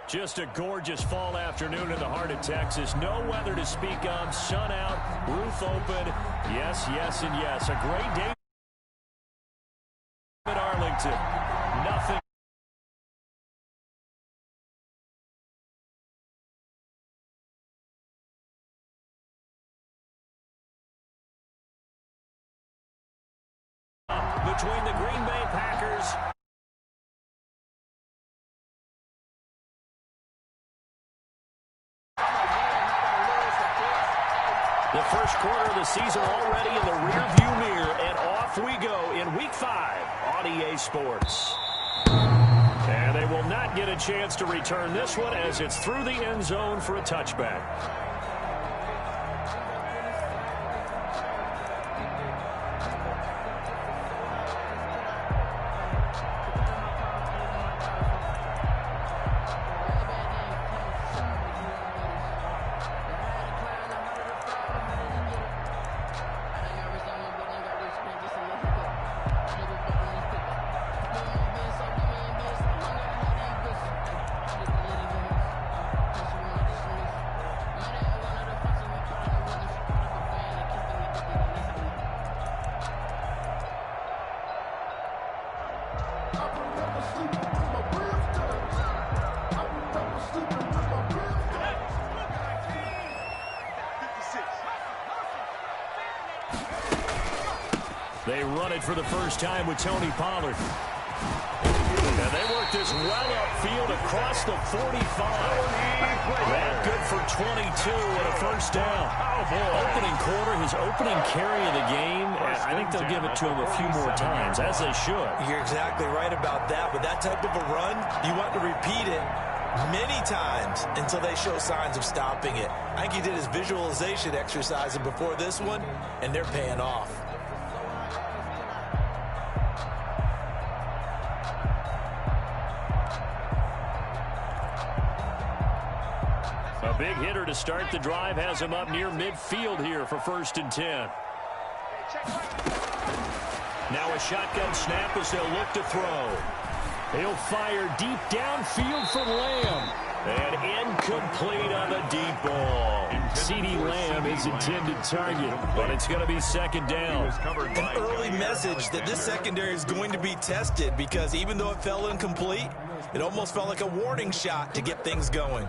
Just a gorgeous fall afternoon in the heart of Texas. No weather to speak of. Sun out, roof open. Yes, yes, and yes. A great day in Arlington. Nothing. Between the Green Bay Packers the first quarter of the season already in the rearview mirror, and off we go in Week 5 on EA Sports. And they will not get a chance to return this one as it's through the end zone for a touchback. They run it for the first time with Tony Pollard. And they work this well upfield across the 45. That good for 22 and a first down. Opening quarter, his opening carry of the game. I think they'll give it to him a few more times, as they should. You're exactly right about that. With that type of a run, you want to repeat it many times until they show signs of stopping it. I think he did his visualization exercise before this one, and they're paying off. A big hitter to start the drive has him up near midfield here for 1st and 10. Now a shotgun snap as they'll look to throw. He'll fire deep downfield for Lamb. And incomplete on the deep ball. CeeDee Lamb is intended target, but it's going to be 2nd down. An early message that this secondary is going to be tested, because even though it fell incomplete, it almost felt like a warning shot to get things going.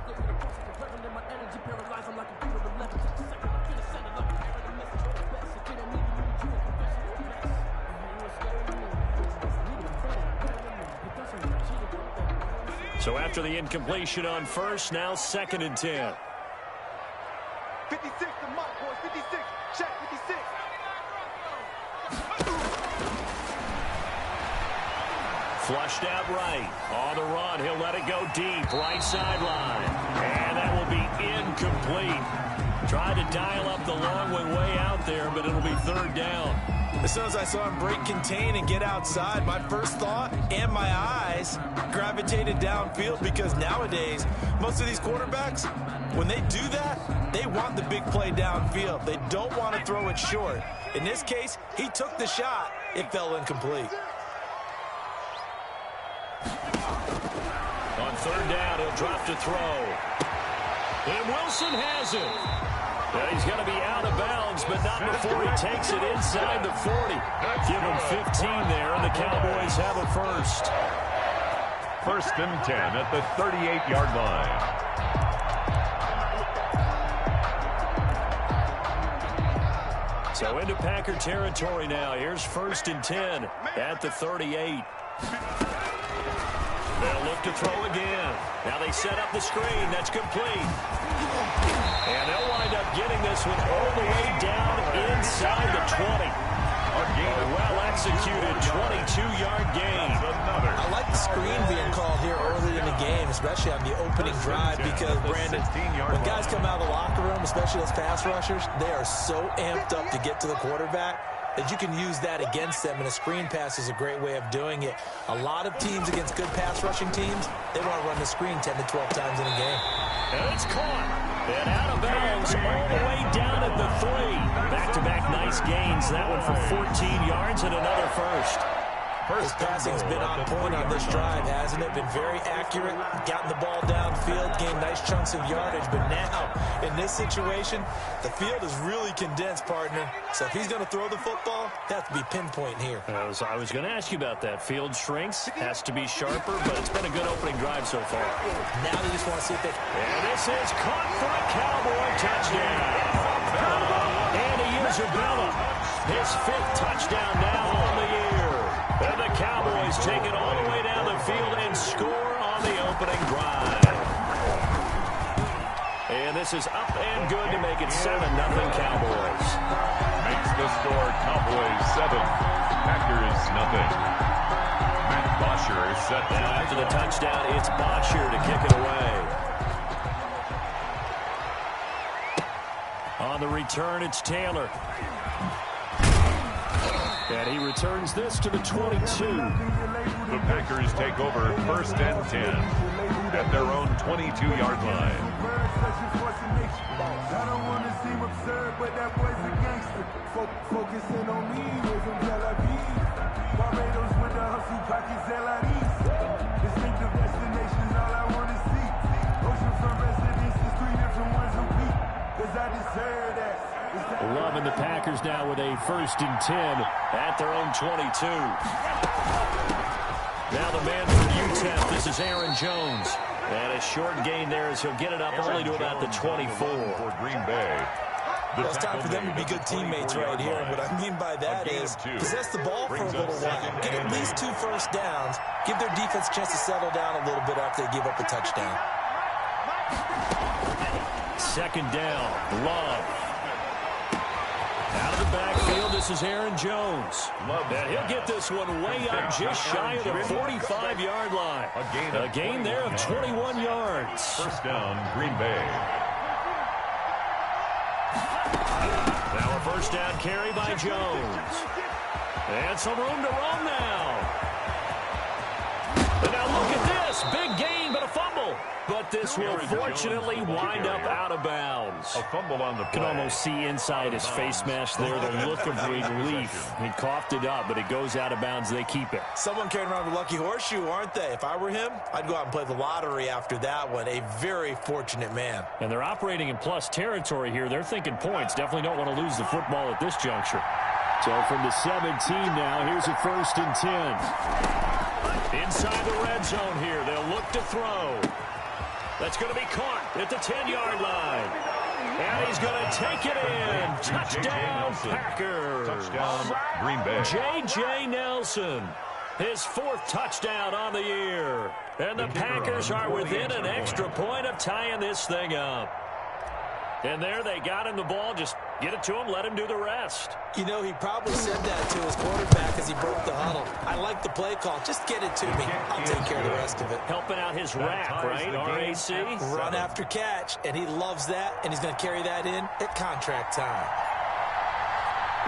So after the incompletion on first, now 2nd and 10. 56 to Mike, boys. 56. Check 56. Flushed out right. On the run, he'll let it go deep. Right sideline. And that will be incomplete. Tried to dial up the long one way out there, but it'll be 3rd down. As soon as I saw him break contain and get outside, my first thought and my eyes gravitated downfield, because nowadays, most of these quarterbacks, when they do that, they want the big play downfield. They don't want to throw it short. In this case, he took the shot. It fell incomplete. On 3rd down, he'll drop to throw. And Wilson has it. He's going to be out of bounds, but not before he takes it inside the 40. Give him 15 there, and the Cowboys have a first. 1st and 10 at the 38-yard line. So into Packer territory now. Here's 1st and 10 at the 38. They'll look to throw again. Now they set up the screen. That's complete. And they'll wind up getting this one all the way down inside the 20. A well-executed 22-yard gain. I like the screen being called here early in the game, especially on the opening drive, because, Brandon, when guys come out of the locker room, especially those pass rushers, they are so amped up to get to the quarterback that you can use that against them, and a screen pass is a great way of doing it. A lot of teams against good pass rushing teams, they want to run the screen 10 to 12 times in a game. And it's caught. And out of bounds all the way down at the 3. Back-to-back nice gains. That one for 14 yards and another first. His passing's been on point on this drive, hasn't it? Been very accurate, gotten the ball downfield, gained nice chunks of yardage. But now, in this situation, the field is really condensed, partner. So if he's going to throw the football, they have to be pinpoint here. I was going to ask you about that. Field shrinks, has to be sharper, but it's been a good opening drive so far. Now they just want to see if they... And this is caught for a Cowboy touchdown. And he uses Bella. His 5th touchdown now on the year. And the Cowboys take it all the way down the field and score on the opening drive. And this is up and good to make it 7-0 Cowboys. Makes the score Cowboys 7, Packers nothing. Matt Bosher is set. And after the touchdown, it's Bosher to kick it away. On the return, it's Taylor. And he returns this to the 22. The Packers take over 1st and 10 at their own 22-yard line. I don't want to seem absurd, but that boy's a gangster. Focusing on me, way from Tel Aviv. Barbados with the hustle, pockets LIDs. Distinctive destinations, all I want to see. Oceanfront residences, 3 different ones a week. Cause I deserve that. Loving the Packers now with a 1st and 10 at their own 22. Now the man from UTEP, this is Aaron Jones. And a short gain there as he'll get it up only to about the 24. For Green Bay. It's time for them to be good teammates right here. And what I mean by that is possess the ball for a little while. Get at least 2 first downs. Give their defense a chance to settle down a little bit after they give up a touchdown. 2nd down, Love. Out of the backfield, this is Aaron Jones. And he'll get this one way up just shy of the 45-yard line. A gain there of 21 yards. 1st down, Green Bay. Now a 1st down carry by Jones. And some room to roam now. And now look at this. Big gain, but a fumble. But this will fortunately wind up out of bounds. A fumble on the play. Can almost see inside his face mask there the look of relief. He coughed it up, but it goes out of bounds. They keep it. Someone carrying around a lucky horseshoe, aren't they? If I were him, I'd go out and play the lottery after that one. A very fortunate man. And they're operating in plus territory here. They're thinking points. Definitely don't want to lose the football at this juncture. So from the 17 now, here's a 1st and 10. Inside the red zone here. They'll look to throw. That's going to be caught at the 10-yard line. And he's going to take it in. Touchdown, Packers. Touchdown, Green Bay. J.J. Nelson, his 4th touchdown on the year. And the Packers are within an extra point of tying this thing up. And there they got him the ball. Just get it to him, let him do the rest. You know, he probably said that to his quarterback as he broke the huddle. I like the play call. Just get it to me. I'll take care of the rest of it. Helping out his rack, right? RAC. Run after catch, and he loves that, and he's going to carry that in at contract time.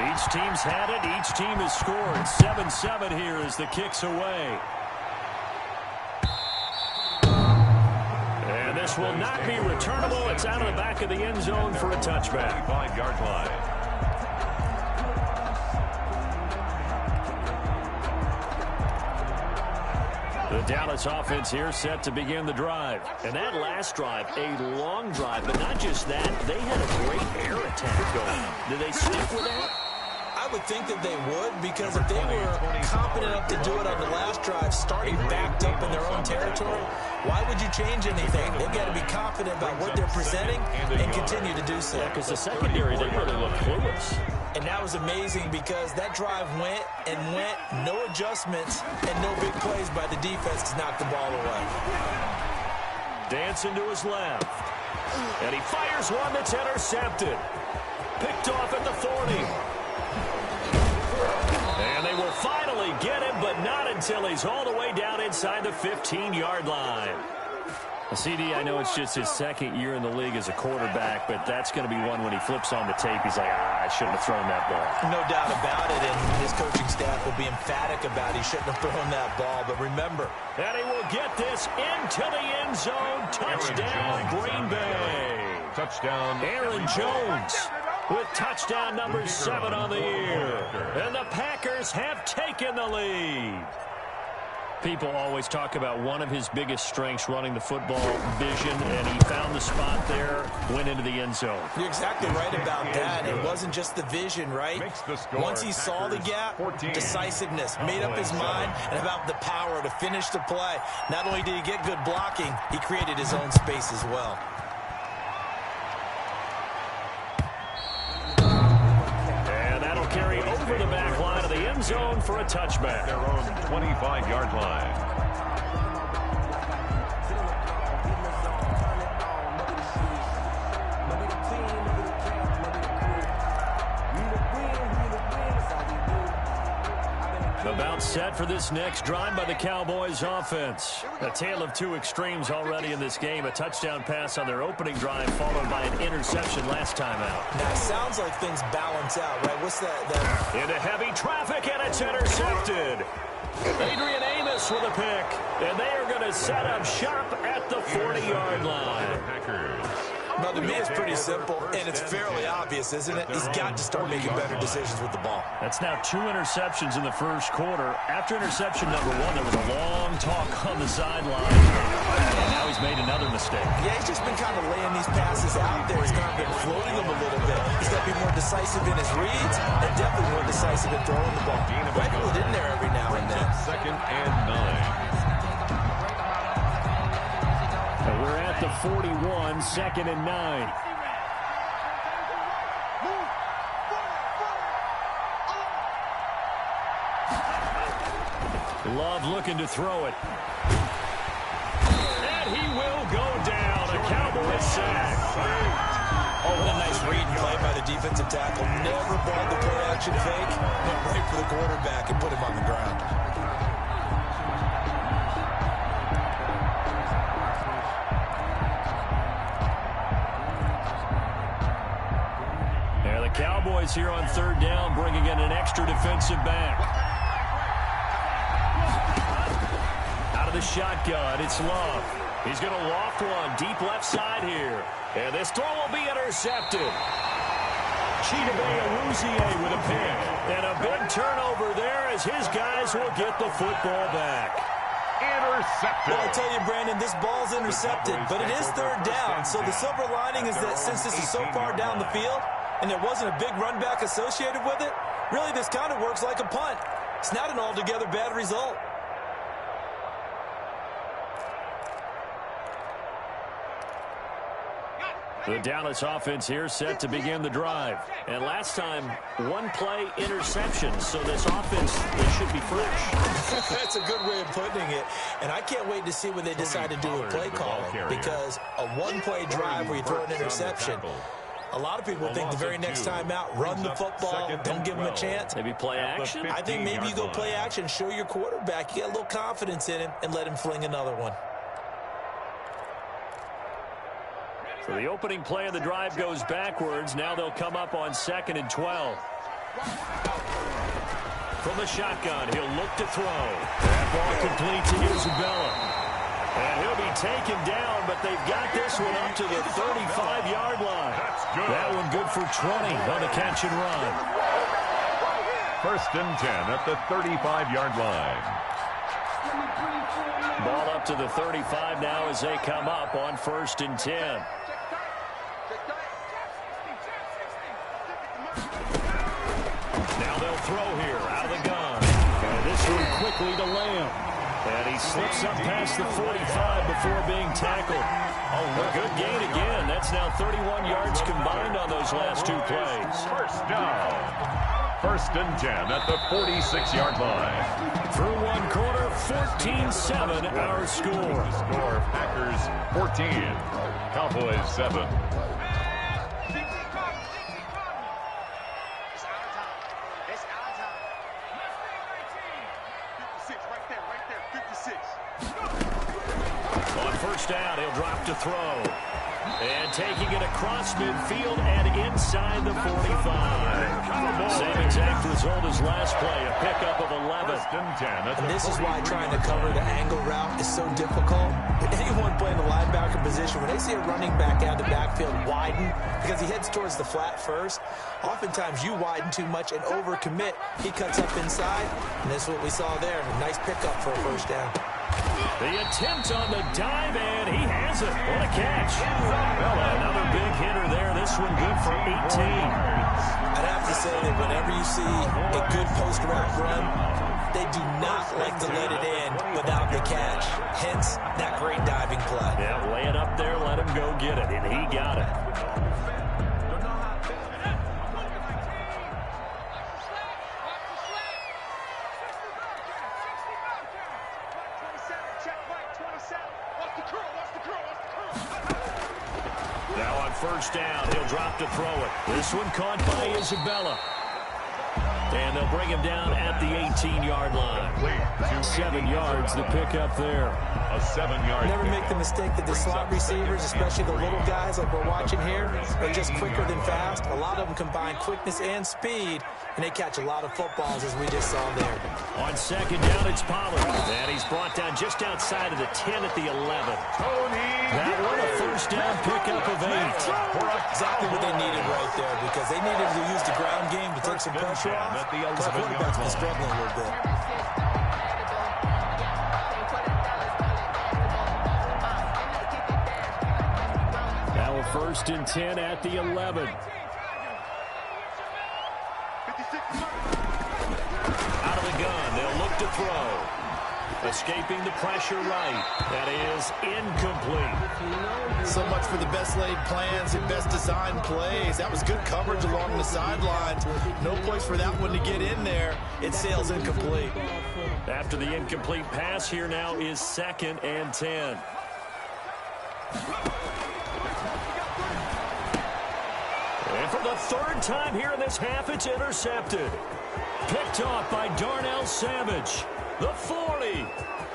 Each team's had it. Each team has scored. 7-7 here as the kick's away. And this will not be returnable. It's out of the back of the end zone for a touchback. 5-yard line. The Dallas offense here set to begin the drive. And that last drive, a long drive. But not just that, they had a great air attack going. Did they stick with that? I would think that they would, because if they were competent enough to do it on the last drive, starting backed up in their own territory, why would you change anything? They've got to be confident about what they're presenting and continue to do so. Because the secondary, they really look clueless. And that was amazing because that drive went and went, no adjustments, and no big plays by the defense to knock the ball away. Dancing to his left. And he fires one that's intercepted. Picked off at the 40. And they will finally get him, but not until he's all the way down inside the 15-yard line. CD, I know it's just his 2nd year in the league as a quarterback, but that's going to be one when he flips on the tape. He's like, I shouldn't have thrown that ball. No doubt about it, and his coaching staff will be emphatic about he shouldn't have thrown that ball. But remember, and he will get this into the end zone. Touchdown, Green Bay. Touchdown, Aaron Jones. with touchdown number 7 on the year. And the Packers have taken the lead. People always talk about one of his biggest strengths, running the football, vision, and he found the spot there, went into the end zone. You're exactly right about that. It wasn't just the vision, right? Once he saw the gap, decisiveness, made up his mind, and about the power to finish the play. Not only did he get good blocking, he created his own space as well. And that'll carry over the back line of the end zone for a touchback. Their own 25-yard line. About set for this next drive by the Cowboys offense. A tale of two extremes already in this game. A touchdown pass on their opening drive followed by an interception last time out. Now, it sounds like things balance out, right? What's that? Into heavy traffic, and it's intercepted. Adrian Amos with a pick. And they are going to set up shop at the 40-yard line. Well, to me, it's pretty simple, and it's fairly obvious, isn't it? He's got to start making better decisions with the ball. That's now 2 interceptions in the first quarter. After interception number 1, there was a long talk on the sideline. And now he's made another mistake. Yeah, he's just been kind of laying these passes out there. He's kind of been floating them a little bit. He's got to be more decisive in his reads and definitely more decisive in throwing the ball. Regulate it in there every now and then. 2nd and 9. And we're at the 41, 2nd and 9. Love looking to throw it. And he will go down. A Cowboys sack. Oh, what a nice read and play by the defensive tackle. Never bought the play-action fake. Went right for the quarterback and put him on the ground. And the Cowboys here on 3rd down, bringing in an extra defensive back. Out of the shotgun, it's Love. He's going to loft one deep left side here. And this throw will be intercepted. Chidobe Awuzie with a pick. And a big turnover there as his guys will get the football back. Intercepted. Well, I tell you, Brandon, this ball's intercepted, but it is 3rd down. So the silver lining is that since this is so far down the field and there wasn't a big run back associated with it, really this kind of works like a punt. It's not an altogether bad result. The Dallas offense here set to begin the drive. And last time, 1-play interception. So this offense, they should be fresh. That's a good way of putting it. And I can't wait to see when they decide to do a play calling. Because a 1-play drive where you throw an interception, a lot of people think the very next time out, run the football, don't give them a chance. Maybe play action? I think maybe you go play action, show your quarterback, you get a little confidence in him, and let him fling another one. So the opening play of the drive goes backwards. Now they'll come up on 2nd and 12. From the shotgun, he'll look to throw. That ball complete to Isabella. And he'll be taken down, but they've got this one up to the 35-yard line. That one good for 20 on the catch and run. 1st and 10 at the 35-yard line. Ball up to the 35 now as they come up on 1st and 10. Now they'll throw here out of the gun. And this one quickly to Lamb. And he slips up past the 45 before being tackled. Oh, a good gain again. That's now 31 yards combined on those last 2 plays. 1st down. 1st and 10 at the 46-yard line. Through 1 quarter, 14-7 our score. The score, Packers 14, Cowboys 7. On 1st down, he'll drop to throw. And taking it across midfield and inside the 45. Same exact result as last play, a pickup of 11. 1st and 10 at the And this is why trying to cover the angle route is so difficult. Anyone playing the linebacker position, when they see a running back out of the backfield widen, because he heads towards the flat first, oftentimes you widen too much and overcommit. He cuts up inside, and that's what we saw there. A nice pickup for a first down. The attempt on the dive, and he has it. What a catch. Well, another big hitter there. This one good for 18. I'd have to say that whenever you see a good post-route run, they do not like to let it in without the catch. Hence, that great diving play. Yeah, lay it up there, let him go get it, and he got it. Now on first down, he'll drop to throw it. This one caught by Isabella. And they'll bring him down at the 18-yard line. 7 yards to pick up there. A 7-yard. Never make the mistake that the slot receivers, especially the little guys like we're watching here, are just quicker than fast. A lot of them combine quickness and speed, and they catch a lot of footballs, as we just saw there. On second down, it's Pollard. And he's brought down just outside of the 10 at the 11. That one a first down pickup of 8. Exactly what they needed right there, because they needed to use the ground game to take some pressure off, because the quarterback's been struggling a little bit. Now a first and 10 at the 11. Out of the gun, they'll look to throw. Escaping the pressure right. That is incomplete. So much for the best laid plans and best designed plays. That was good coverage along the sidelines. No place for that one to get in there. It sails incomplete. After the incomplete pass, here now is 2nd and 10. And for the 3rd time here in this half, it's intercepted. Picked off by Darnell Savage. The 40,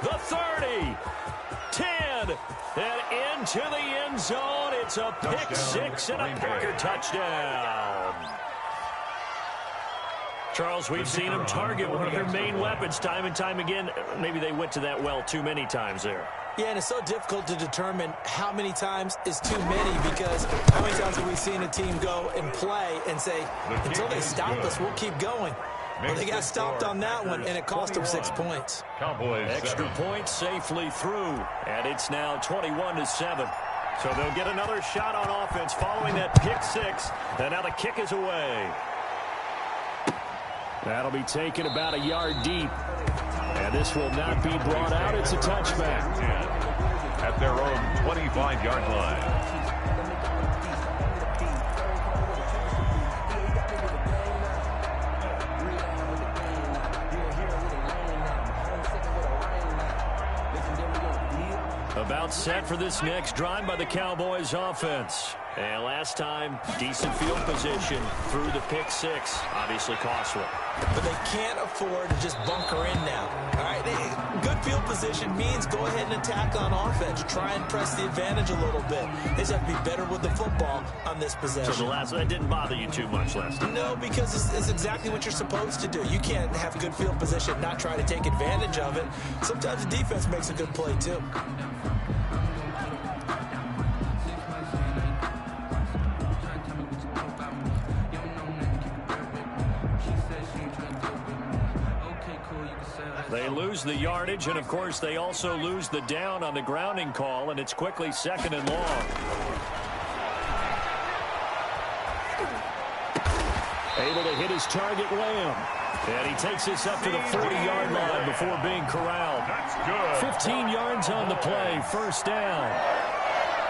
the 30, 10, and into the end zone. It's a pick 6 and a Packer touchdown. Charles, we've seen them target one of their main weapons time and time again. Maybe they went to that well too many times there. Yeah, and it's so difficult to determine how many times is too many, because how many times have we seen a team go and play and say, until they stop us, we'll keep going. Well, they got stopped on that one, and it cost them 6 points. Cowboys Extra 7. point safely through, and it's now 21-7. So they'll get another shot on offense following that pick 6, and now the kick is away. That'll be taken about a yard deep, and this will not be brought out. It's a touchback. At their own 25-yard line. About set for this next drive by the Cowboys offense. And last time, decent field position through the pick 6. Obviously costly. But they can't afford to just bunker in now. All right, good field position means go ahead and attack on offense. Try and press the advantage a little bit. They just have to be better with the football on this possession. So that didn't bother you too much last time? No, because it's exactly what you're supposed to do. You can't have good field position and not try to take advantage of it. Sometimes the defense makes a good play, too. They lose the yardage, and of course they also lose the down on the grounding call, and it's quickly 2nd and long. Able to hit his target, Lamb. And he takes this up to the 40-yard line before being corralled. That's good. 15 yards on the play, first down.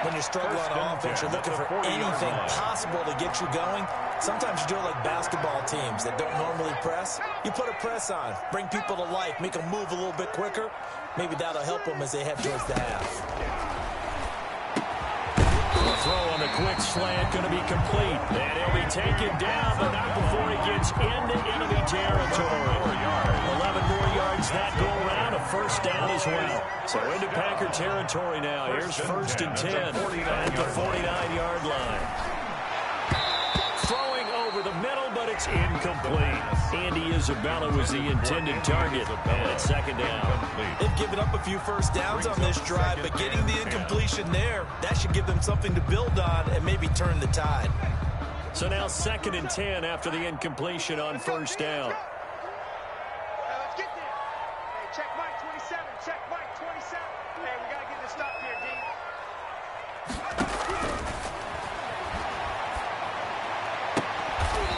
When you're struggling on offense, you're looking for anything possible to get you going. Sometimes you do it like basketball teams that don't normally press. You put a press on, bring people to life, make them move a little bit quicker. Maybe that'll help them as they head towards the half. The throw on the quick slant going to be complete. And he'll be taken down, but not before he gets into enemy territory. 11 more yards that go around. A first down as well. So into Packer territory now. Here's 1st and 10 at the 49-yard line. Throwing over the middle, but It's incomplete. Andy Isabella was the intended target, and it's second down. They've given up a few first downs on this drive, but getting the incompletion there, that should give them something to build on and maybe turn the tide. So now 2nd and 10 after the incompletion on first down. Let's get there. Hey, check Mike 27. Check Mike 27. Hey, we got to get this stopped here, D.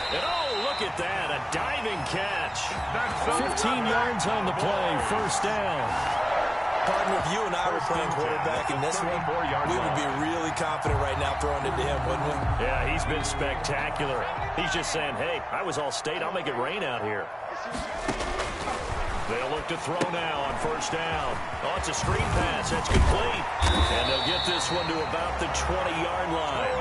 And oh, look at that, a diving catch. 15 yards on the play, first down. Partner, if you and I were playing quarterback in this one, we would be really confident right now throwing it to him, wouldn't we? Yeah, he's been spectacular. He's just saying, hey, I was all state, I'll make it rain out here. They'll look to throw now on first down. Oh, it's a screen pass. That's complete. And they'll get this one to about the 20-yard line.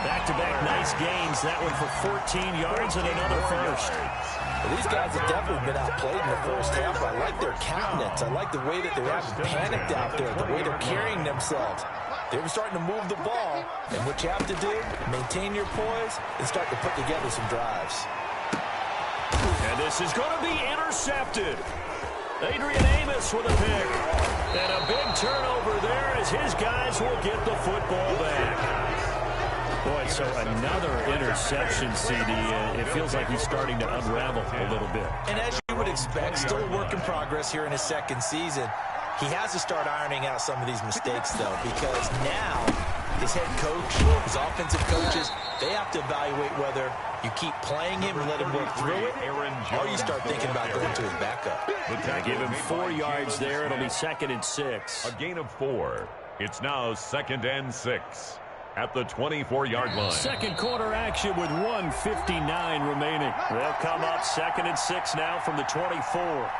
Back-to-back nice gains. That one for 14 yards and another first. Well, these guys have definitely been outplayed in the first half. I like their countenance. I like the way that they're having panicked out there, the way they're carrying themselves. They were starting to move the ball, and what you have to do, maintain your poise and start to put together some drives. And this is going to be intercepted. Adrian Amos with a pick. And a big turnover there as his guys will get the football back. Boy, so another interception, CD. It feels like he's starting to unravel a little bit. And as you would expect, still a work in progress here in his second season. He has to start ironing out some of these mistakes, though, because now his head coach, his offensive coaches, they have to evaluate whether you keep playing him and let him work through it, or you start thinking about going to his backup. Give him 4 yards there. It'll be 2nd and 6. A gain of 4. It's now 2nd and 6 at the 24-yard line. Second quarter action with 1:59 remaining. They'll come up 2nd and 6 now from the 24.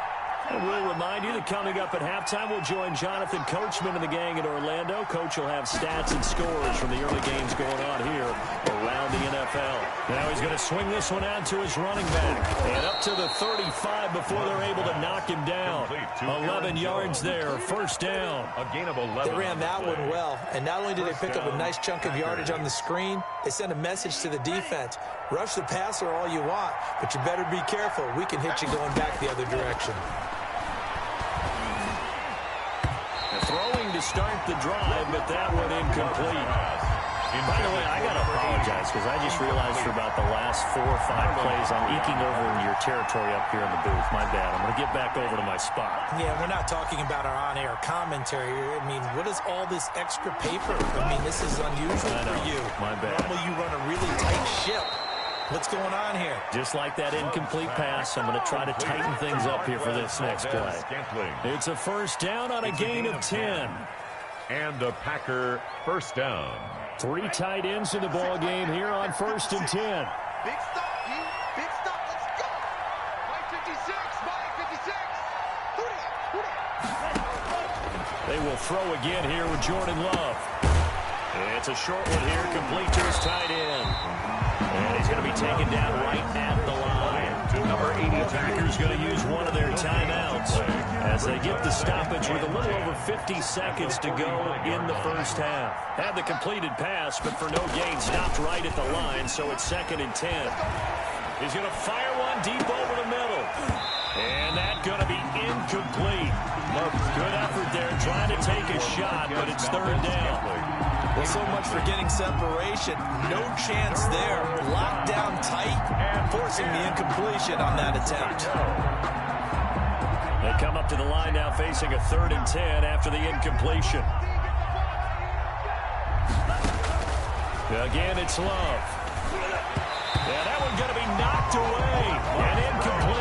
And we'll remind you that coming up at halftime, we'll join Jonathan Coachman and the gang in Orlando. Coach will have stats and scores from the early games going on here around the NFL. Now he's going to swing this one out to his running back. And up to the 35 before they're able to knock him down. 11 yards there, first down. A gain of 11. They ran that one well, and not only did they pick up a nice chunk of yardage on the screen, they sent a message to the defense. Rush the passer all you want, but you better be careful. We can hit you going back the other direction. Throwing to start the drive, but that one incomplete. By the way, I got to apologize because I just realized for about the last 4 or 5 plays, I'm eking over in your territory up here in the booth. My bad. I'm going to get back over to my spot. Yeah, we're not talking about our on-air commentary. I mean, what is all this extra paper? I mean, this is unusual for you. My bad. Normally you run a really tight ship. What's going on here? Just like that incomplete pass, I'm going to try to tighten things up here for this next play. It's a first down on a gain of 10. And a Packer first down. 3 tight ends in the ball game here on 1st and 10. Big stop, D. Big stop. Let's go. Mike 56. Mike 56. Who that? They will throw again here with Jordan Love. It's a short one here, complete to his tight end. And he's going to be taken down right at the line. Number 80 Packers going to use one of their timeouts as they get the stoppage with a little over 50 seconds to go in the first half. Had the completed pass, but for no gain, stopped right at the line, so it's 2nd and 10. He's going to fire one deep over the middle. And that's going to be incomplete. Good effort there, trying to take a shot, but it's 3rd down. Well, so much for getting separation. No chance there. Locked down tight, forcing the incompletion on that attempt. They come up to the line now facing a 3rd and 10 after the incompletion. Again, it's Love. Yeah, that one's going to be knocked away and incomplete.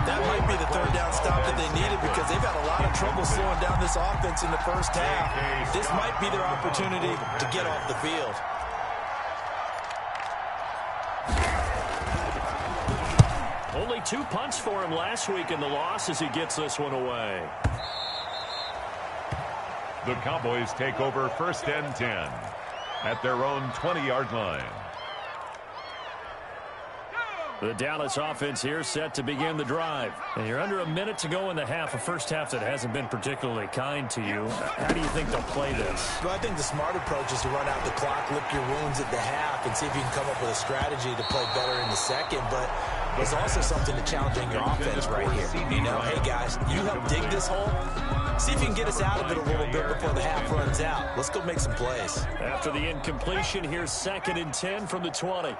That might be the 3rd down stop that they needed because they've had a lot of trouble slowing down this offense in the first half. This might be their opportunity to get off the field. Only 2 punts for him last week in the loss as he gets this one away. The Cowboys take over 1st and 10 at their own 20-yard line. The Dallas offense here set to begin the drive. And you're under a minute to go in the half, a first half that hasn't been particularly kind to you. How do you think they'll play this? Well, I think the smart approach is to run out the clock, lick your wounds at the half, and see if you can come up with a strategy to play better in the second. But there's also something to challenging your offense right here. You know, hey, guys, you help dig this hole. See if you can get us out of it a little bit before the half runs out. Let's go make some plays. After the incompletion, here's 2nd and 10 from the 20.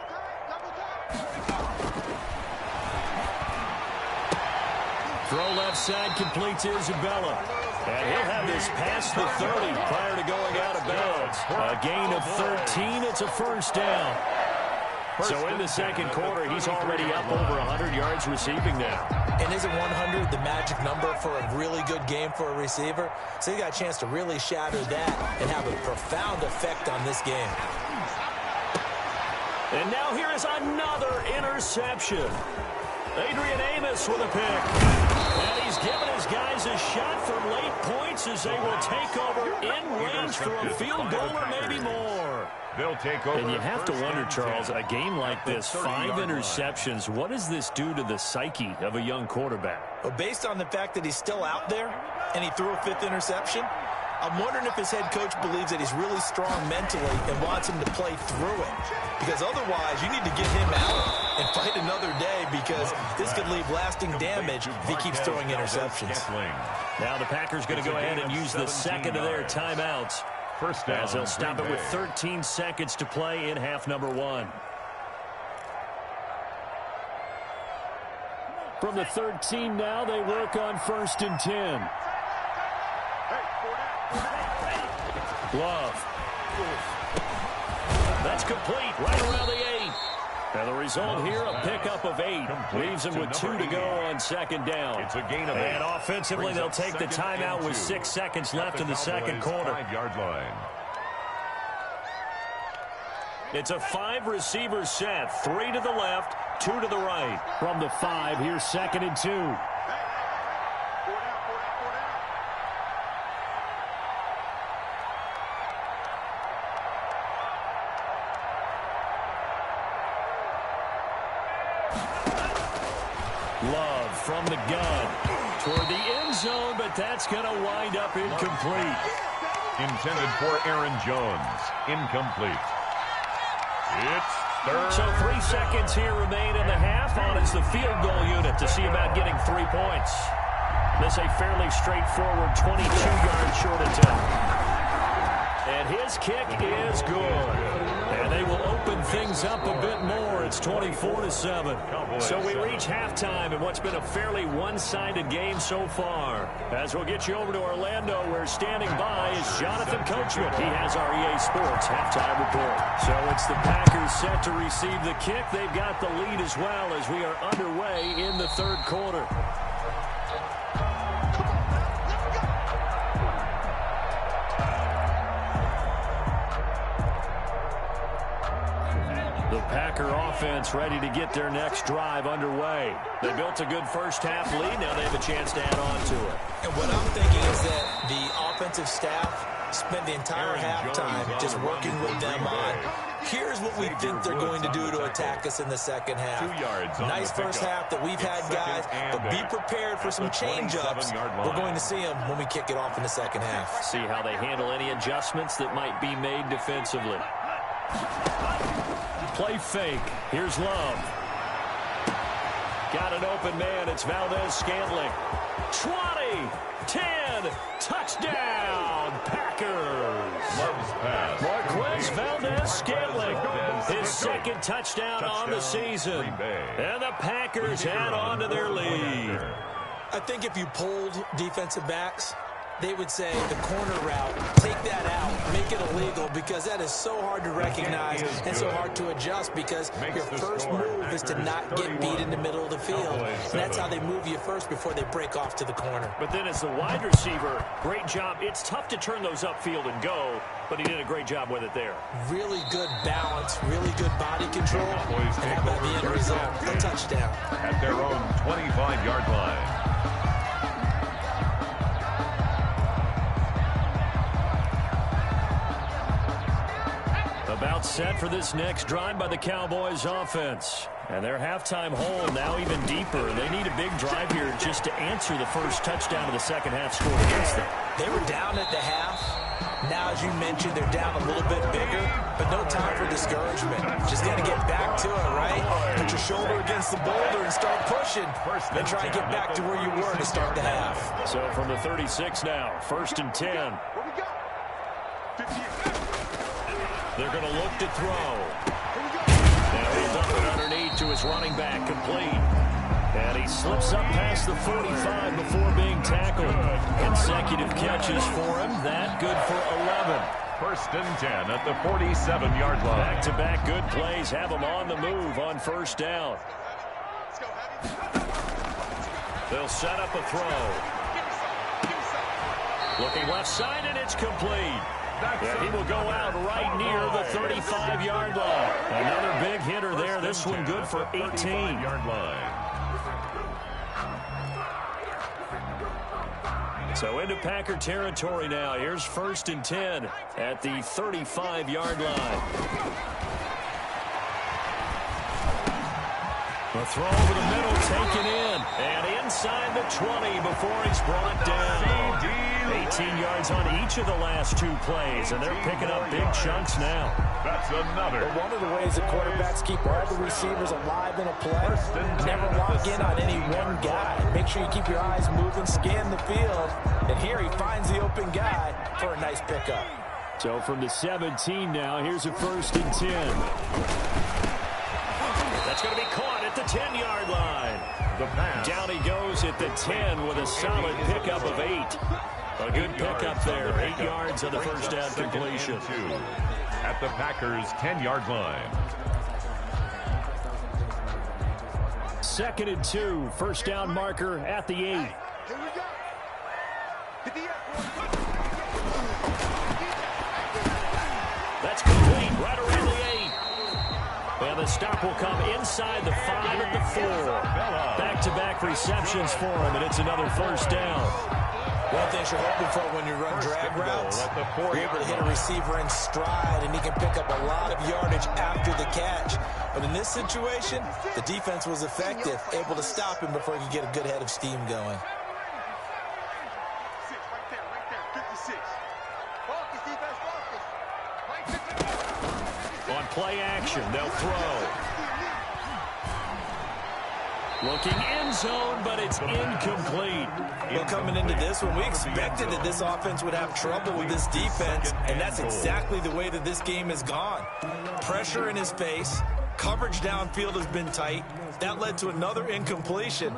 Throw left side, complete to Isabella. And he'll have this past the 30 prior to going out of bounds. A gain of 13, it's a first down. So in the second quarter, he's already up over 100 yards receiving now. And isn't 100 the magic number for a really good game for a receiver? So he got a chance to really shatter that and have a profound effect on this game. And now here is another interception. Adrian Amos with a pick. And he's given his guys a shot for late points as they will take over in range for a field goal or maybe more. They'll take over. And you have to wonder, Charles, a game like this, 5 interceptions, what does this do to the psyche of a young quarterback? Well, based on the fact that he's still out there and he threw a 5th interception, I'm wondering if his head coach believes that he's really strong mentally and wants him to play through it. Because otherwise, you need to get him out and fight another day, because this could leave lasting damage if he keeps throwing interceptions. Now the Packers going to go ahead and use the second of their timeouts. First down, as they'll stop it with 13 seconds to play in half number 1. From the 13 now, they work on 1st and 10. Love. That's complete right around the 8. And the result here, a pickup of 8. Leaves them with 2 to go on 2nd down. It's a gain of 8. And offensively, they'll take the timeout with 6 seconds left in the second quarter. 5-yard line. It's a 5-receiver set. 3 to the left, 2 to the right. From the 5, here's 2nd and 2. Love from the gun toward the end zone, but that's going to wind up incomplete. Intended for Aaron Jones. Incomplete. It's third. So 3 seconds here remain in the half. On is the field goal unit to see about getting 3 points. This a fairly straightforward 22-yard short attempt. And his kick is good. And they will open things up a bit more. It's 24-7. So we reach halftime in what's been a fairly one-sided game so far. As we'll get you over to Orlando, where standing by is Jonathan Coachman. He has our EA Sports halftime report. So it's the Packers set to receive the kick. They've got the lead as well as we are underway in the third quarter. The Packer offense ready to get their next drive underway. They built a good first half lead. Now they have a chance to add on to it. And what I'm thinking is that the offensive staff spent the entire halftime just working with them on, here's what we think they're going to do to attack us in the second half. 2 yards. Nice first half that we've had, guys, but be prepared for some change-ups. We're going to see them when we kick it off in the second half. See how they handle any adjustmants that might be made defensively. Play fake. Here's Love. Got an open man. It's Valdez-Scantling. 20, 10, touchdown, Packers. Love's pass. Marquez Valdez-Scantling, his second touchdown on the season. And the Packers add on to their lead. I think if you polled defensive backs, they would say the corner route, take that out, make it illegal, because that is so hard to recognize and so hard to adjust, because your first move is to not get beat in the middle of the field. And that's how they move you first before they break off to the corner. But then as the wide receiver, great job. It's tough to turn those upfield and go, but he did a great job with it there. Really good balance, really good body control, and how about the end result? A touchdown. At their own 25-yard line. About set for this next drive by the Cowboys offense. And their halftime hole now even deeper. They need a big drive here just to answer the first touchdown of the second half scored against them. They were down at the half. Now, as you mentioned, they're down a little bit bigger, but no time for discouragement. Just got to get back to it, right? Put your shoulder against the boulder and start pushing. Then try and get back to where you were to start the half. So from the 36 now, 1st and 10. They're going to look to throw. Now he's up and underneath to his running back, complete. And he slips up past the 45 before being tackled. Consecutive catches for him. That good for 11. 1st and 10 at the 47-yard line. Back-to-back good plays have him on the move on 1st down. They'll set up a throw. Looking left side, and it's complete. And he will go out right near the 35-yard line. Another big hitter there. This one good for 18-yard line. So into Packer territory now. Here's 1st and 10 at the 35-yard line. A throw over the middle taken in. And inside the 20 before he's brought down. 18 yards on each of the last 2 plays, and they're picking up big chunks now. That's another. But one of the ways that quarterbacks keep all the receivers alive in a play, never lock in on any one guy. Make sure you keep your eyes moving, scan the field, and here he finds the open guy for a nice pickup. So from the 17 now, here's a 1st and 10. That's going to be caught at the 10-yard line. Down he goes at the 10 with a solid pickup of 8. A good pickup there. 8 yards on the first down completion. At the Packers' 10-yard line. 2nd and 2. First down marker at the 8. Here we go. Hit the That's complete right around the 8. And the stop will come inside the 5 at the 4. Back-to-back receptions for him, and it's another first down. One thing you're hoping for when you run drag routes, you're able to hit a receiver in stride, and he can pick up a lot of yardage after the catch. But in this situation, the defense was effective, able to stop him before he could get a good head of steam going. On play action, they'll throw. Looking end zone, but it's incomplete. Well, coming into this one, we expected that this offense would have trouble with this defense, and that's exactly the way that this game has gone. Pressure in his face, coverage downfield has been tight. That led to another incompletion.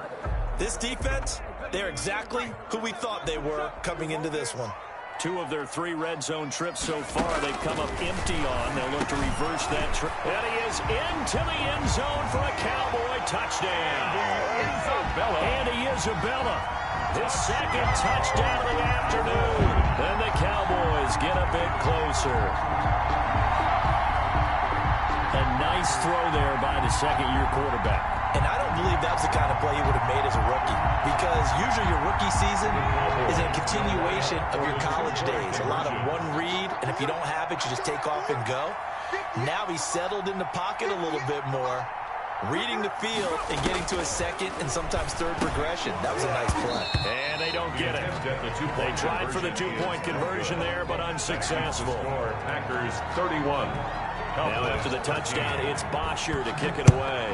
This defense, they're exactly who we thought they were coming into this one. 2 of their 3 red zone trips so far, they've come up empty on. They'll look to reverse that trip. And he is into the end zone for a Cowboy touchdown. Andy Isabella, his 2nd touchdown of the afternoon. And the Cowboys get a bit closer. A nice throw there by the second-year quarterback. And I don't believe that's the kind of play he would have made as a rookie, because usually your rookie season is a continuation of your college days. A lot of one read, and if you don't have it, you just take off and go. Now he's settled in the pocket a little bit more, reading the field and getting to a 2nd and sometimes 3rd progression. That was a nice play. And they don't get it. They tried for the 2-point conversion there, but unsuccessful. Packers 31. Now after the touchdown, it's Bosher to kick it away.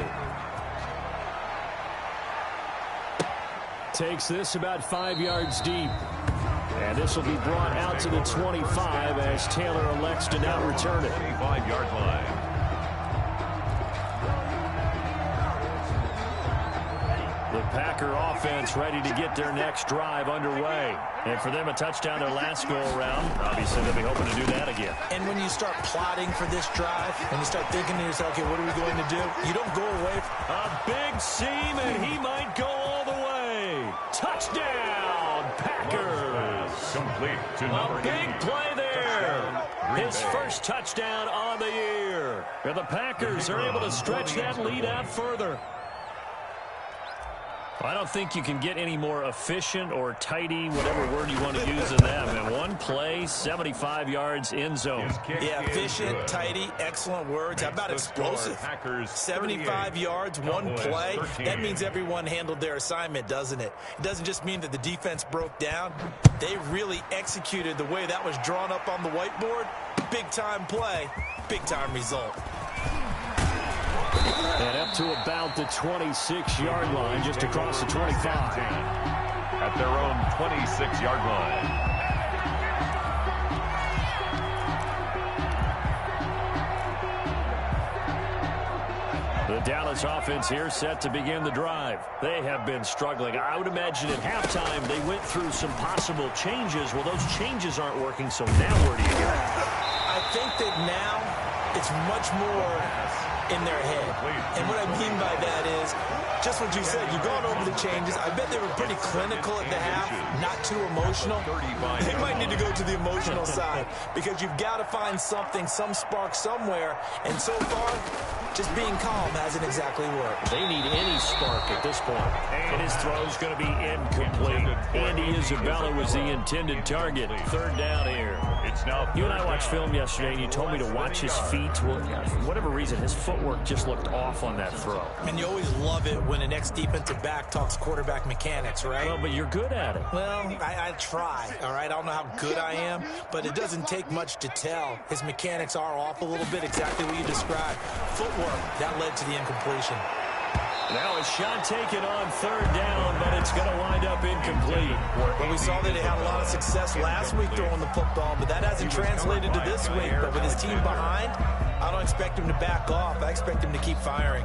Takes this about 5 yards deep. And this will be brought out to the 25 as Taylor elects to now return it. 25-yard line. The Packer offense ready to get their next drive underway. And for them, a touchdown their last go-around. Obviously, they'll be hoping to do that again. And when you start plotting for this drive, and you start thinking to yourself, okay, what are we going to do? You don't go away. A big seam, and he might go all the way. Touchdown, Packers. Complete to number 8. A big play there. His first touchdown on the year. And the Packers are able to stretch that lead out further. I don't think you can get any more efficient or tidy, whatever word you want to use in that. And one play, 75 yards in zone. Yeah, efficient, tidy, excellent words. How about explosive? 75 yards, one play. That means everyone handled their assignment, doesn't it? It doesn't just mean that the defense broke down. They really executed the way that was drawn up on the whiteboard. Big-time play, big-time result. And up to about the 26-yard line, just across the 25. At their own 26-yard line. The Dallas offense here set to begin the drive. They have been struggling. I would imagine at halftime they went through some possible changes. Well, those changes aren't working, so now where do you go? I think that now it's much more in their head. And what I mean by that is, just what you said, you've gone over the changes. I bet they were pretty clinical at the half, not too emotional. They might need to go to the emotional side because you've got to find something, some spark somewhere. And so far, just being calm hasn't exactly worked. They need any spark at this point. And his throw's going to be incomplete. Andy Isabella was the intended target. Third down here. You and I watched film yesterday, and you told me to watch his feet. Well, for whatever reason, his footwork just looked off on that throw. And you always love it when an ex-defensive back talks quarterback mechanics, right? Well, but you're good at it. Well, I try, all right? I don't know how good I am, but it doesn't take much to tell. His mechanics are off a little bit, exactly what you described. Footwork, that led to the incompletion. Now a shot taken on third down, but it's going to wind up incomplete. Well, we saw that he had a lot of success last week throwing the football, but that hasn't translated to this week. But with his team behind, I don't expect him to back off. I expect him to keep firing.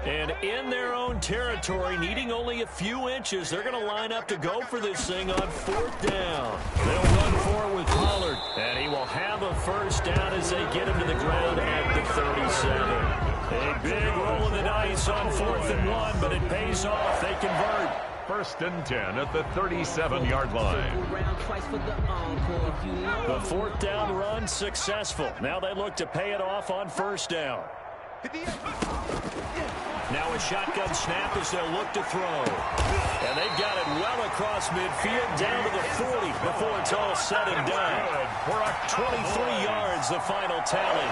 And in their own territory, needing only a few inches, they're going to line up to go for this thing on fourth down. They'll run for it with Pollard, and he will have a first down as they get him to the ground at the 37. A big roll of the dice on 4th and 1, but it pays off. They convert. 1st and 10 at the 37-yard line. The 4th down run successful. Now they look to pay it off on first down. Now a shotgun snap as they'll look to throw. And they've got it well across midfield down to the 40 before it's all said and done. 23 yards, the final tally.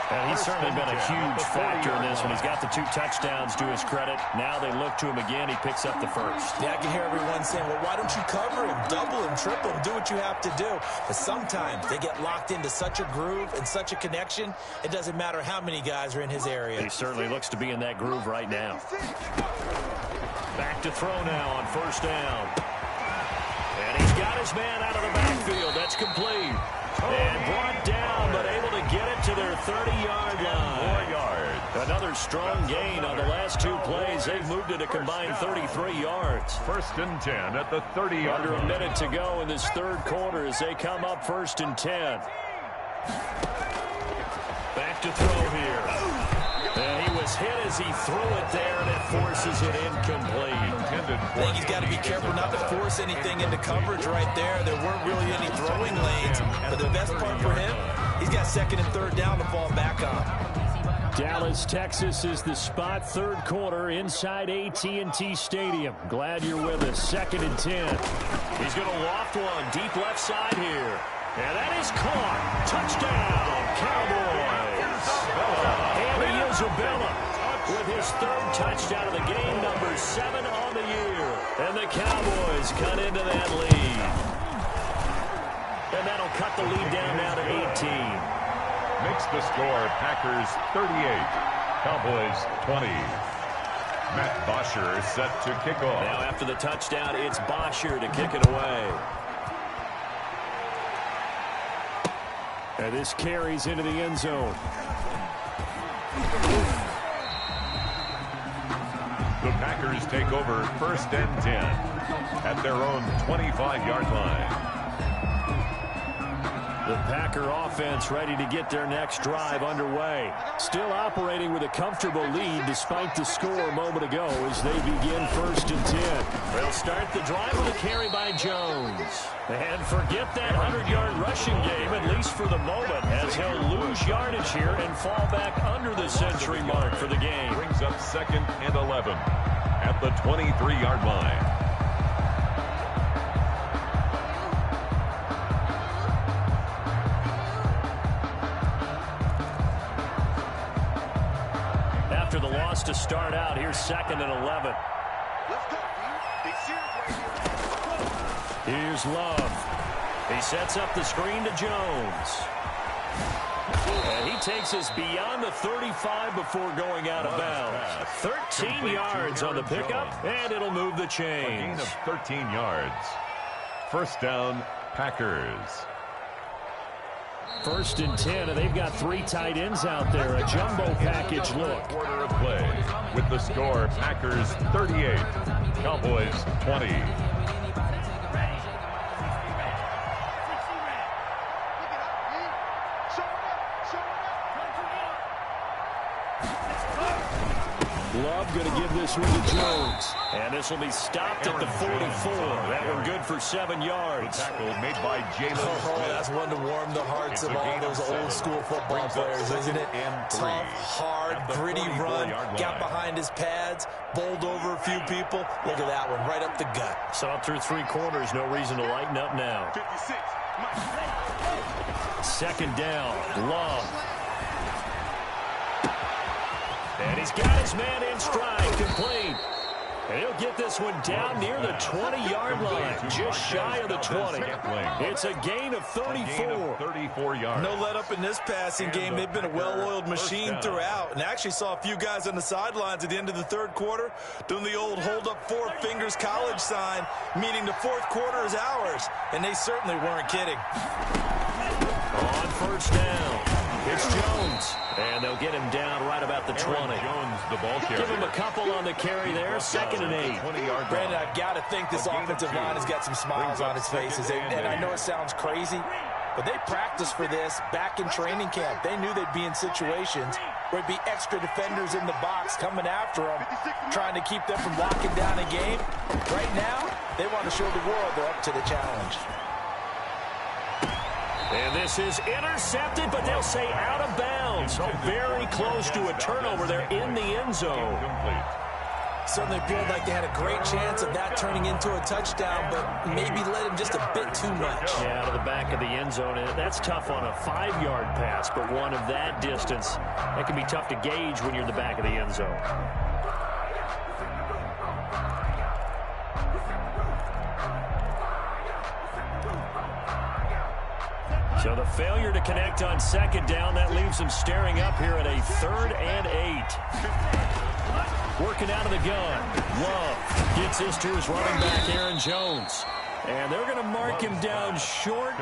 And he's certainly been a huge factor in this one. He's got the 2 touchdowns to his credit. Now they look to him again. He picks up the first. Yeah, I can hear everyone saying, well, why don't you cover him, double him, triple him, do what you have to do. But sometimes they get locked into such a groove and such a connection, it doesn't matter how many guys are in his area. He certainly looks to be in that groove right now. Back to throw now on first down. And he's got his man out of the backfield. That's complete. And brought down, but able to get it to their 30-yard line. 4 yards. Another strong gain on the last 2 plays. They've moved it a combined 33 yards. 1st and 10 at the 30-yard line. Under a minute to go in this third quarter as they come up 1st and 10. Back to throw here. And he was hit as he threw it there, and it forces it incomplete. I think he's got to be careful not to force anything into coverage right there. There weren't really any throwing lanes. But the best part for him, he's got 2nd and 3rd down to fall back on. Dallas, Texas is the spot. Third quarter inside AT&T Stadium. Glad you're with us. 2nd and 10. He's going to loft one deep left side here. And that is caught. Touchdown, Cowboys. Andy Isabella with his 3rd touchdown of the game, number 7 on the year. And the Cowboys cut into that lead. And that'll cut the lead down now to 18. Makes the score Packers 38, Cowboys 20. Matt Bosher set to kick off. Now after the touchdown, it's Bosher to kick it away. And this carries into the end zone. The Packers take over 1st and 10 at their own 25-yard line. The Packer offense ready to get their next drive underway. Still operating with a comfortable lead despite the score a moment ago as they begin 1st and 10. They'll start the drive with a carry by Jones. And forget that 100-yard rushing game, at least for the moment, as he'll lose yardage here and fall back under the century mark for the game. Brings up 2nd and 11 at the 23-yard line. After the loss to start out, here's 2nd and 11. Let's go, Big series right here. Here's Love. He sets up the screen to Jones. And he takes us beyond the 35 before going out of bounds. 13 yards on the pickup, and it'll move the chains. A gain of 13 yards. 1st down, Packers. 1st and 10, and they've got 3 tight ends out there. A jumbo package look. Quarter of play with the score, Packers 38, Cowboys 20. Love going to give this one to Jones. And this will be stopped at the 44. That one good for 7 yards. The tackle made by Jalen Smith. That's one to warm the hearts of all those old school football players, isn't it? Tough, hard, gritty run. Got behind his pads, bowled over a few people. Look at that one, right up the gut. Saw through 3 quarters. No reason to lighten up now. 56. 2nd down. Love. And he's got his man in stride, complete. And he'll get this one down near the 20-yard line, just shy of the 20. It's a gain of 34. 34 yards. No let up in this passing game. They've been a well-oiled machine throughout. And actually saw a few guys on the sidelines at the end of the 3rd quarter doing the old hold up 4 fingers college sign, meaning the 4th quarter is ours. And they certainly weren't kidding. On 1st down, it's Jones. And they'll get him down right about the 20. Jones, the ball carrier. Give him a couple on the carry there. 2nd and 8. Brandon, I've got to think this offensive line has got some smiles on its faces. And I know it sounds crazy, but they practiced for this back in training camp. They knew they'd be in situations where it'd be extra defenders in the box coming after them, trying to keep them from locking down a game. Right now, they want to show the world they're up to the challenge. And this is intercepted, but they'll say out of bounds. So very close to a turnover there in the end zone. Certainly appeared like they had a great chance of that turning into a touchdown, but maybe led him just a bit too much. Yeah, out of the back of the end zone. And that's tough on a 5-yard pass, but one of that distance, that can be tough to gauge when you're in the back of the end zone. So the failure to connect on 2nd down, that leaves them staring up here at a 3rd and 8. Working out of the gun. Love gets this to his running back, Aaron Jones. And they're going to mark him down short,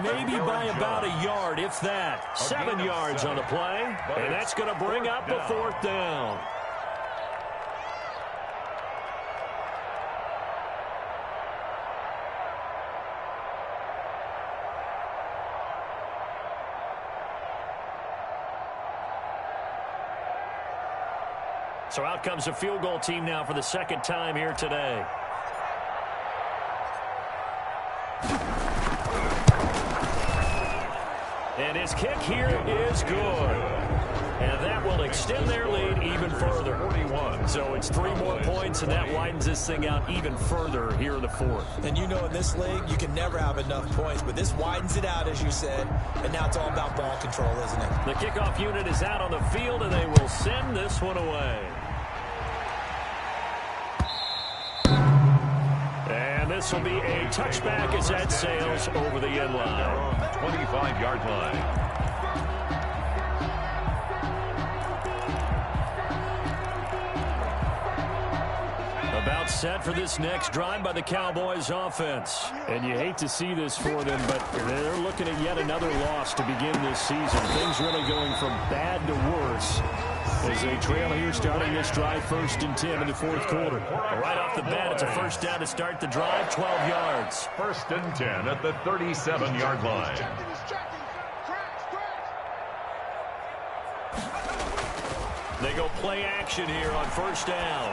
maybe by about a yard, if that. 7 yards on the play, and that's going to bring up a 4th down. So out comes the field goal team now for the 2nd time here today. And his kick here is good. And that will extend their lead even further. 41. So it's 3 more points, and that widens this thing out even further here in the 4th. And you know in this league, you can never have enough points, but this widens it out, as you said, and now it's all about ball control, isn't it? The kickoff unit is out on the field, and they will send this one away. And this will be a touchback as that sails over the end line. 25-yard line. About set for this next drive by the Cowboys offense. And you hate to see this for them, but they're looking at yet another loss to begin this season. Things really going from bad to worse as they trail here starting this drive 1st and 10 in the 4th quarter. Right off the bat, it's a 1st down to start the drive, 12 yards. 1st and 10 at the 37-yard line. They go play action here on first down.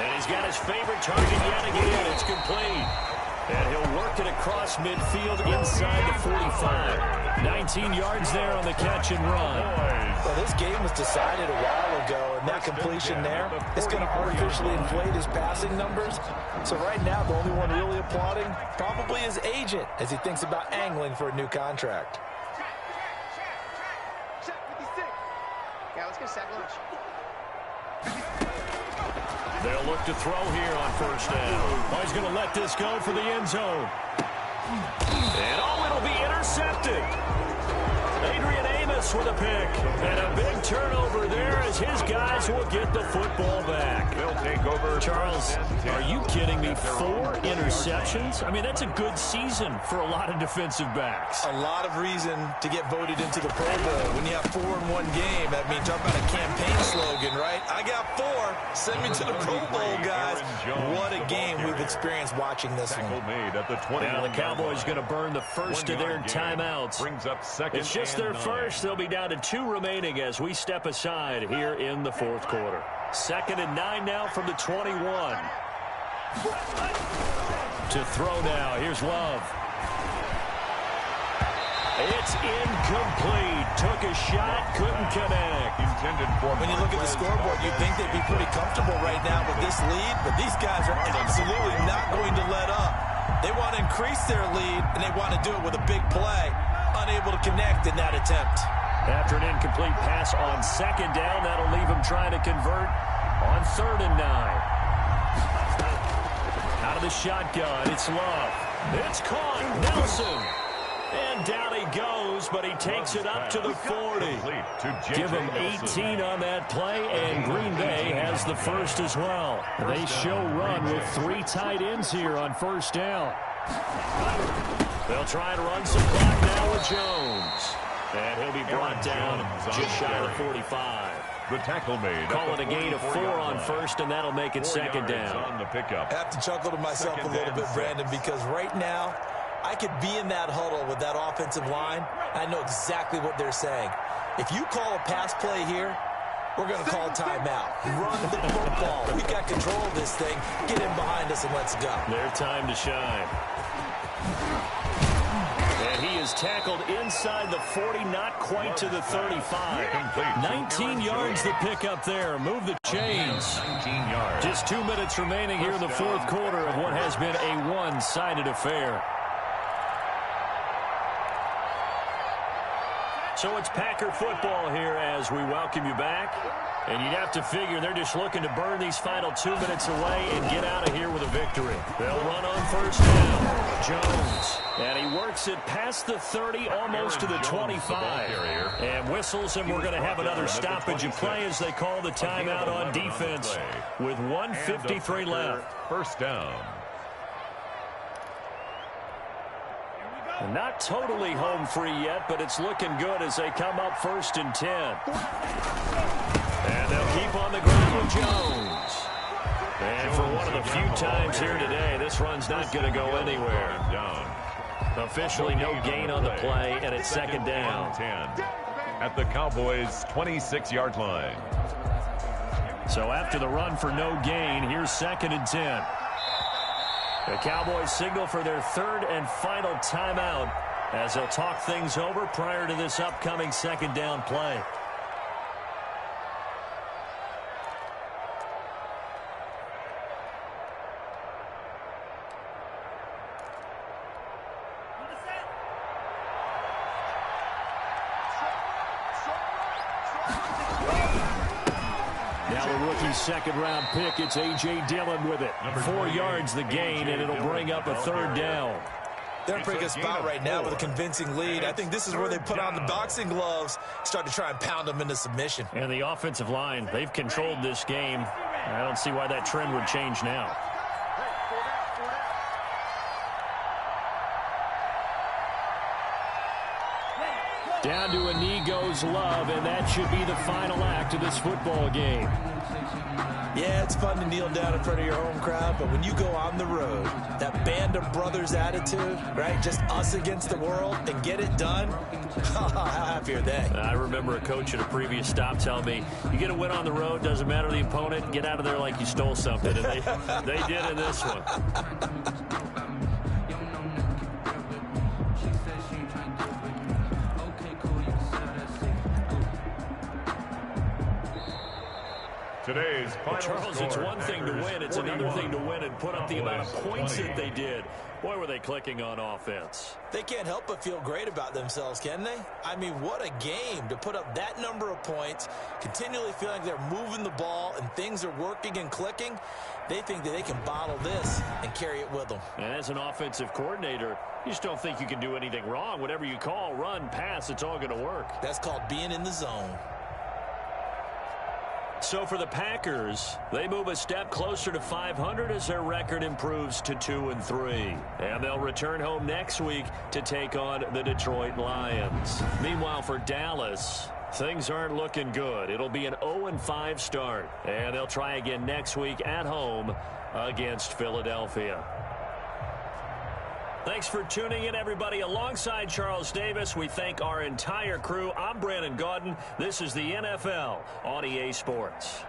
And he's got his favorite target yet again. It's complete. And he'll work it across midfield inside the 45. 19 yards there on the catch and run. Well, this game was decided a while ago, and that completion there is going to artificially inflate his passing numbers. So right now, the only one really applauding probably his agent as he thinks about angling for a new contract. Check 56. Yeah, let's get sack lunch. They'll look to throw here on first down. Oh, he's going to let this go for the end zone. And it'll be intercepted. Adrian Amos with a pick. And a big turnover there as his guys will get the football back. They'll take over. Charles, are you kidding me? 4 interceptions? I mean, that's a good season for a lot of defensive backs. A lot of reason to get voted into the Pro Bowl. When you have 4 in one game, that means talk about a campaign slogan, right? I got 4. Send me to the Pro Bowl, guys. What a game we've experienced watching this one. Now the Cowboys going to burn the first of their timeouts. Brings up second. It's just their first. They'll be down to 2 remaining as we step aside here in the fourth quarter. 2nd and 9 now from the 21. To throw now. Here's Love. It's incomplete. Took a shot, couldn't connect. When you look at the scoreboard, you'd think they'd be pretty comfortable right now with this lead, but these guys are absolutely not going to let up. They want to increase their lead, and they want to do it with a big play. Unable to connect in that attempt. After an incomplete pass on 2nd down, that'll leave him trying to convert on 3rd and 9. Out of the shotgun, it's Love. It's caught. Nelson. And down he goes, but he takes it up to the 40. Give him 18 on that play, and Green Bay has the first as well. They show run with 3 tight ends here on first down. They'll try and run some clock now with Jones. And he'll be brought down just shy of the 45. The tackle made. Call it a gain of 4 on first, and that'll make it 2nd down. On the pickup. I have to chuckle to myself a little bit, Brandon, because right now, I could be in that huddle with that offensive line. I know exactly what they're saying. If you call a pass play here, we're going to call timeout. Run the football. We got control of this thing. Get in behind us and let's go. Their time to shine. And he is tackled inside the 40, not quite to the 35. 19 yards the pick up there. Move the chains. 19 yards. Just 2 minutes remaining here in the fourth quarter of what has been a one-sided affair. So it's Packer football here as we welcome you back. And you'd have to figure they're just looking to burn these final 2 minutes away and get out of here with a victory. They'll run on first down. Jones. And he works it past the 30, almost to the 25. And whistles, and we're going to have another stoppage of play as they call the timeout on defense with 1:53 left. First down. Not totally home free yet, but it's looking good as they come up 1st and 10. And they'll keep on the ground with Jones. And for one of the few times here today, this run's not going to go anywhere. Officially no gain on the play, and it's 2nd down. 10 at the Cowboys' 26-yard line. So after the run for no gain, here's 2nd and 10. The Cowboys signal for their 3rd and final timeout as they'll talk things over prior to this upcoming 2nd down play. Now the rookie 2nd-round pick, it's A.J. Dillon with it. 4 yards the gain, and it'll bring up a 3rd down. They're in a pretty good spot right now with a convincing lead. I think this is where they put on the boxing gloves, start to try and pound them into submission. And the offensive line, they've controlled this game. I don't see why that trend would change now. Down to a knee goes Love, and that should be the final act of this football game. Yeah, it's fun to kneel down in front of your home crowd, but when you go on the road, that band of brothers attitude, right, just us against the world, and get it done, how happy are they? I remember a coach at a previous stop telling me, you get a win on the road, doesn't matter the opponent, get out of there like you stole something, and they did in this one. Today's final Charles, score, it's one thing to win. It's another thing to win and put up the amount of points 20. that they did. Boy, were they clicking on offense. They can't help but feel great about themselves, can they? I mean, what a game to put up that number of points, continually feel like they're moving the ball and things are working and clicking. They think that they can bottle this and carry it with them. And as an offensive coordinator, you just don't think you can do anything wrong. Whatever you call, run, pass, it's all going to work. That's called being in the zone. So for the Packers, they move a step closer to 500 as their record improves to 2-3. And they'll return home next week to take on the Detroit Lions. Meanwhile, for Dallas, things aren't looking good. It'll be an 0-5 start. And they'll try again next week at home against Philadelphia. Thanks for tuning in, everybody. Alongside Charles Davis, we thank our entire crew. I'm Brandon Gaudin. This is the NFL on EA Sports.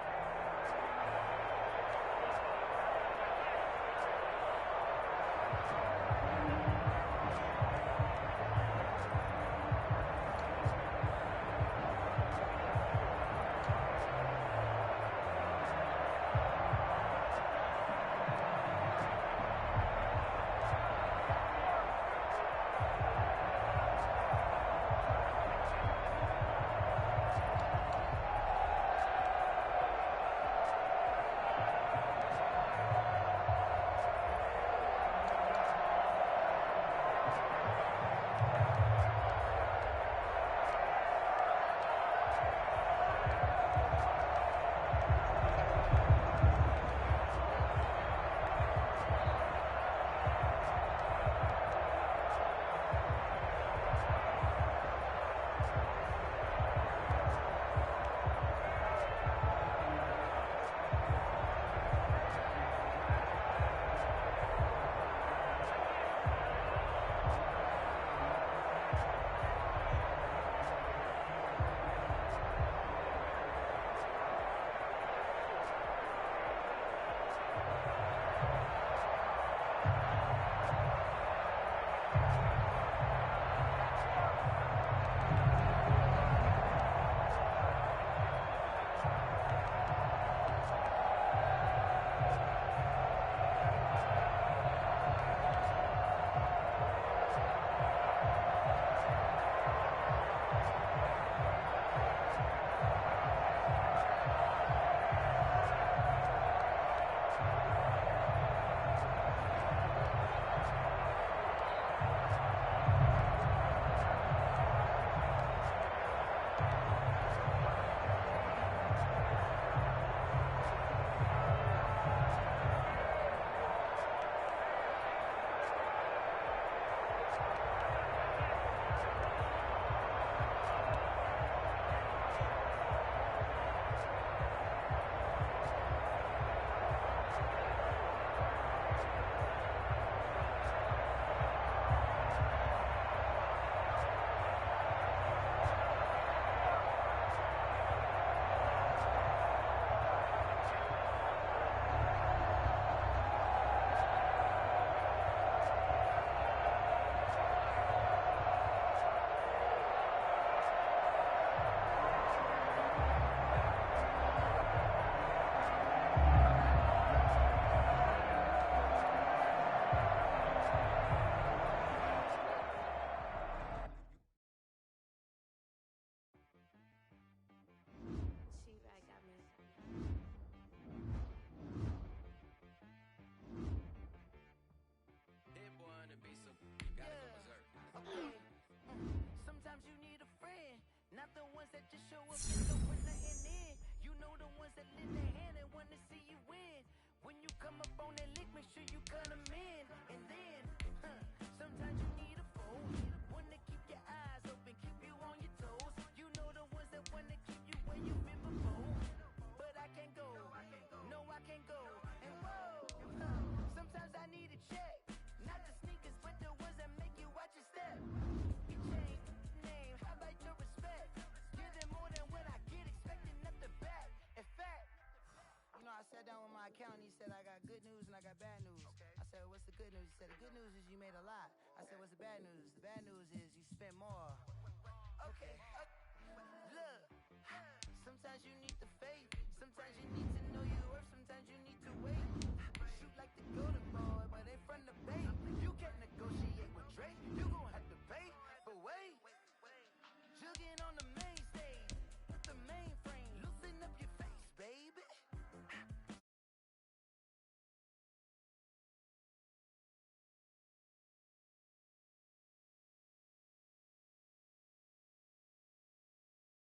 Go. the good news? He said, the good news is you made a lot. I said, what's the bad news? The bad news is you spent more. Okay. Look, sometimes you need the faith. Sometimes you need to know your worth. Sometimes you need to wait. Shoot like the golden boy, but in front of the bay. You can't negotiate with Drake. You gon'